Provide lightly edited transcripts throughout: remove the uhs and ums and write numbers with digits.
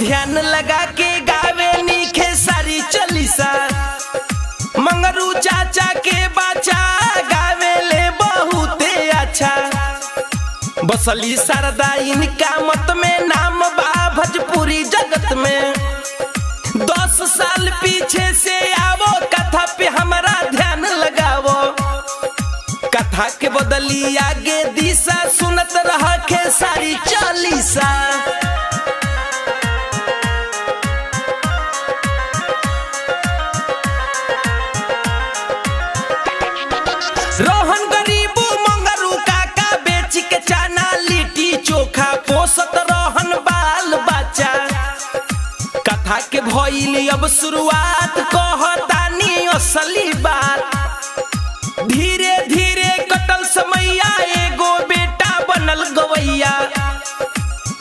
ध्यान लगा के गावे नीखे सारी चलीसा। मंगरू चाचा के बाचा गावे ले बहुते अच्छा। बसली शारदा इनका मत में नाम बा भोजपुरी जगत में। 10 साल पीछे से आवो कथा पे हमारा ध्यान लगावो। कथा के बदली आगे दिशा सुनत रह के सारी चालीसा। रोहन गरीबू मंगरू काका बेच के चाना लिट्टी चोखा पोसत रोहन बाल बच्चा। कथा के भइल अब शुरुआत कहतानी असली बात। धीरे धीरे कटल समैया एगो बेटा बनल गवैया।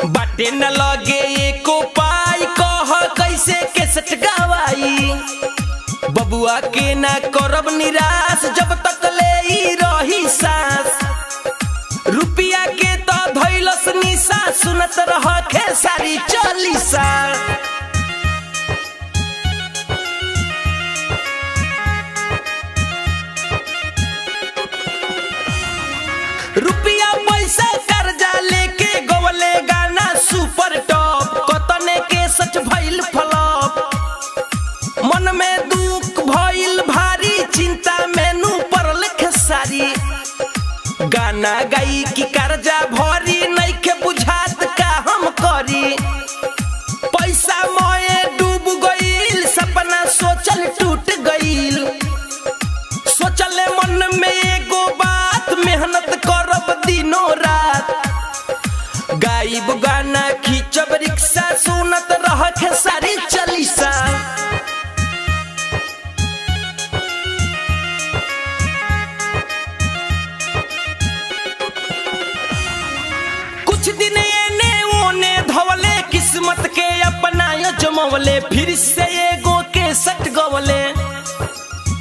बाटे न लगे एको पाई कह कैसे केसट गवाई। बबुआ के ना करब निराश जब तक ले ही रही सांस। रुपया के तो धैलस निशा सुनत रह के सारी चालीसा। रुपया पैसा कर्जा लेके गवले गाना सुपर टॉप। कतने के सच भइल फ्लॉप। मन में दुख भइल भारी चिंता मेनू पड़ल खेसारी। गाना गाई की कर्जा भरी नइखे बुझात का हम करी। पैसा मोए डूब गइल सपना सोचल टूट गइल। सोचले मन में एगो बात मेहनत करब दिनों रात। गाइब गाना खींचब रिक्शा सुनत रह के सारी चालीसा। कुछ दिन एने ओने धवले किस्मत के अपना जमवले। फिर से एगो के सट गवले।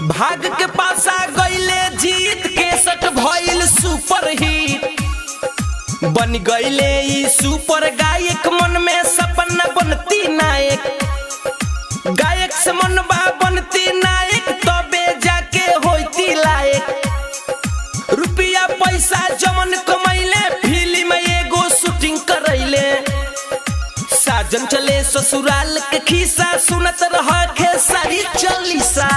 भाग के पासा गईले जीत के सट भइल सुपर हिट। बन गईले ई सुपर गायक मन में सपना बनती नायक। गायक से मन बा बनती नायक तबे जाके होती लायक। रुपया पैसा जमन कमैले फिल्म एगो शूटिंग करैले। साजन चले ससुराल के खिस्सा सुनत रह के सारी चालीसा।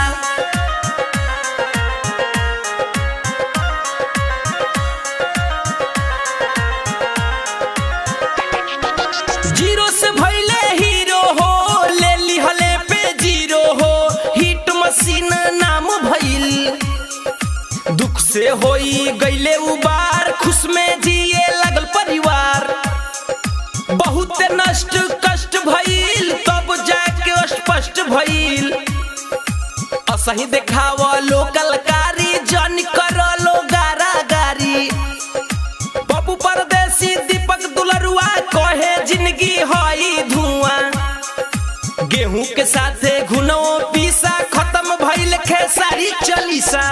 जीरो से भइले हीरो हो ले लिहले पे जीरो हो। हिट मशीन नाम भइल। दुख से होई गईले उबार खुश में जिए लगल परिवार। बहुत नष्ट कष्ट भइल तब जाके स्पष्ट भइल। असही देखावा लो कलकारी जन करलो गारा गारी। बाबू परदेसी दीपक दुलरुआ कहे जिंदगी हई धुआं। गेहूं के साथे घुनो पीसा खत्म भइल खेसारी चालीसा।